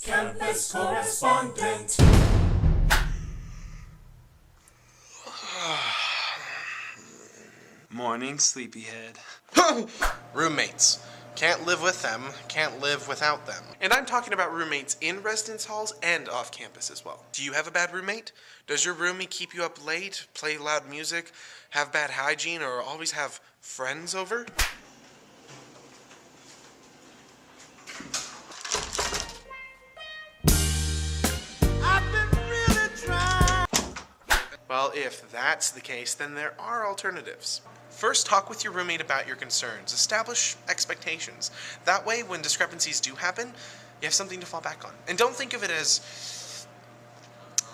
Campus Correspondent. Morning, sleepyhead. Roommates. Can't live with them, can't live without them. And I'm talking about roommates in residence halls and off campus as well. Do you have a bad roommate? Does your roomie keep you up late, play loud music, have bad hygiene, or always have friends over? Well, if that's the case, then there are alternatives. First, talk with your roommate about your concerns. Establish expectations. That way, when discrepancies do happen, you have something to fall back on. And don't think of it as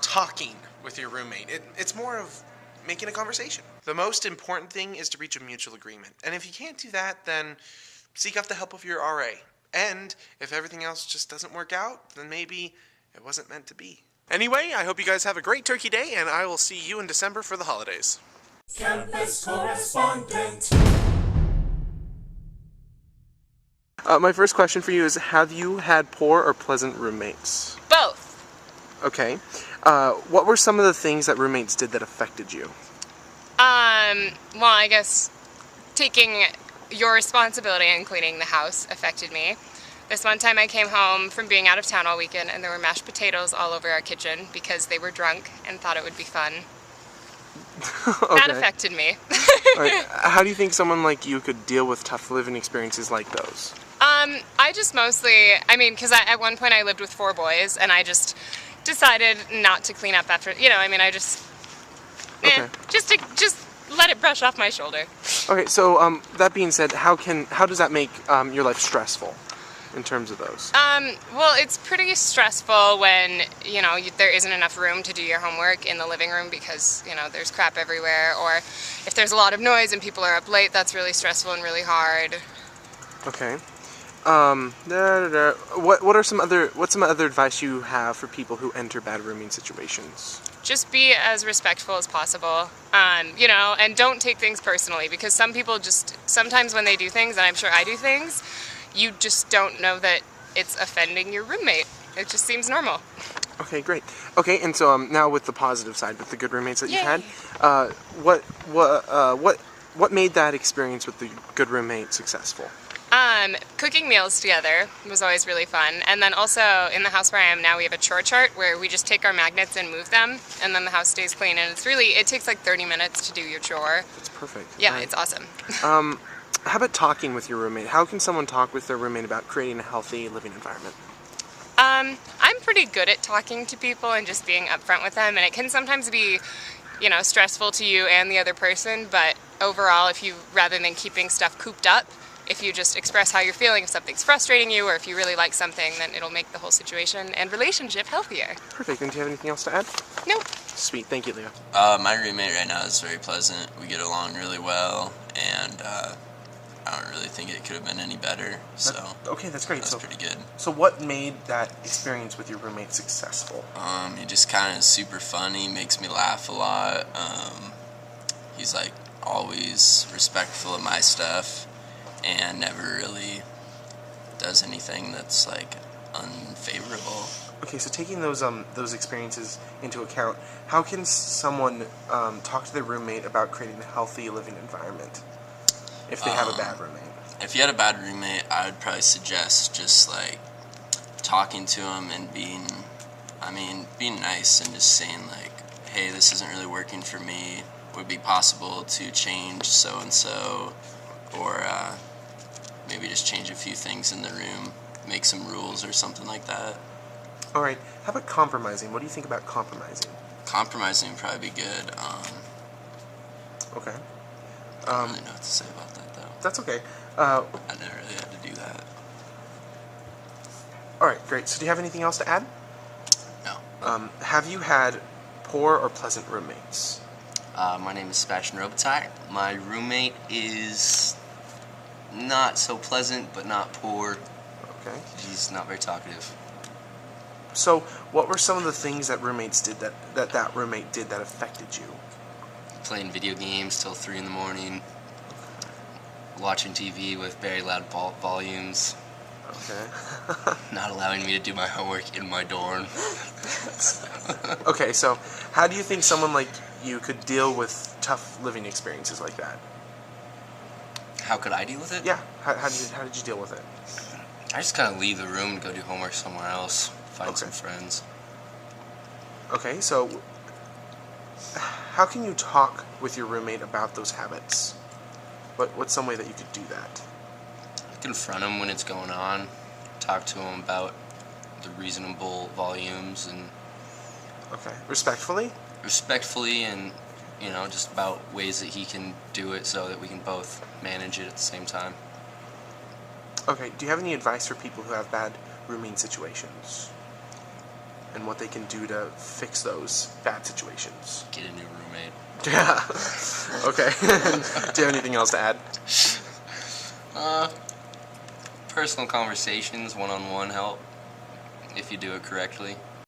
talking with your roommate. It's more of making a conversation. The most important thing is to reach a mutual agreement. And if you can't do that, then seek out the help of your RA. And if everything else just doesn't work out, then maybe it wasn't meant to be. Anyway, I hope you guys have a great Turkey Day, and I will see you in December for the holidays. Campus Correspondent. My first question for you is, have you had poor or pleasant roommates? Both. Okay. What were some of the things that roommates did that affected you? Well, I guess taking your responsibility and cleaning the house affected me. This one time I came home from being out of town all weekend and there were mashed potatoes all over our kitchen because they were drunk and thought it would be fun. Okay. That affected me. Right. How do you think someone like you could deal with tough living experiences like those? I just mostly, because at one point I lived with 4 boys and I just decided not to clean up after, Okay. just let it brush off my shoulder. Okay, so that being said, how does that make your life stressful in terms of those? Well, it's pretty stressful when, there isn't enough room to do your homework in the living room because, there's crap everywhere, or if there's a lot of noise and people are up late, that's really stressful and really hard. Okay. What's some other advice you have for people who enter bad rooming situations? Just be as respectful as possible, and don't take things personally, because some people sometimes when they do things, and I'm sure I do things, you just don't know that it's offending your roommate. It just seems normal. Okay, great. Okay, and so now with the positive side, with the good roommates that you've Yay. had, what made that experience with the good roommate successful? Cooking meals together was always really fun. And then also in the house where I am now, we have a chore chart where we just take our magnets and move them, and then the house stays clean. And it takes like 30 minutes to do your chore. That's perfect. Yeah, Right. It's awesome. How about talking with your roommate? How can someone talk with their roommate about creating a healthy living environment? I'm pretty good at talking to people and just being upfront with them, and it can sometimes be, stressful to you and the other person, but overall, rather than keeping stuff cooped up, if you just express how you're feeling, if something's frustrating you, or if you really like something, then it'll make the whole situation and relationship healthier. Perfect. And do you have anything else to add? Nope. Sweet. Thank you, Leo. My roommate right now is very pleasant. We get along really well, and I don't really think it could have been any better. So Okay, that's great. that's pretty good. So what made that experience with your roommate successful? He just kind of super funny, makes me laugh a lot. He's like always respectful of my stuff, and never really does anything that's like unfavorable. Okay, so taking those experiences into account, how can someone talk to their roommate about creating a healthy living environment if they have a bad roommate? If you had a bad roommate, I would probably suggest just like talking to him and being nice and just saying like, hey, this isn't really working for me. Would it be possible to change so and so, or maybe just change a few things in the room, make some rules or something like that. All right. How about compromising? What do you think about compromising? Compromising would probably be good. Okay. I don't really know what to say about that though. That's okay. I never really had to do that. All right, great. So do you have anything else to add? No. Have you had poor or pleasant roommates? My name is Sebastian Robitaille. My roommate is not so pleasant, but not poor. Okay. He's not very talkative. So what were some of the things that roommates did that roommate did that affected you? Playing video games till 3 in the morning. Watching TV with very loud volumes. Okay. Not allowing me to do my homework in my dorm. Okay, so how do you think someone like you could deal with tough living experiences like that? How could I deal with it? Yeah. How did you deal with it? I just kind of leave the room and go do homework somewhere else. Find Okay. some friends. Okay, so how can you talk with your roommate about those habits? What's some way that you could do that? Confront him when it's going on. Talk to him about the reasonable volumes and Okay. Respectfully? respectfully, and just about ways that he can do it so that we can both manage it at the same time. Okay, do you have any advice for people who have bad rooming situations? And what they can do to fix those bad situations? Get a new roommate. Yeah. Okay. Do you have anything else to add? Personal conversations, one-on-one help, if you do it correctly.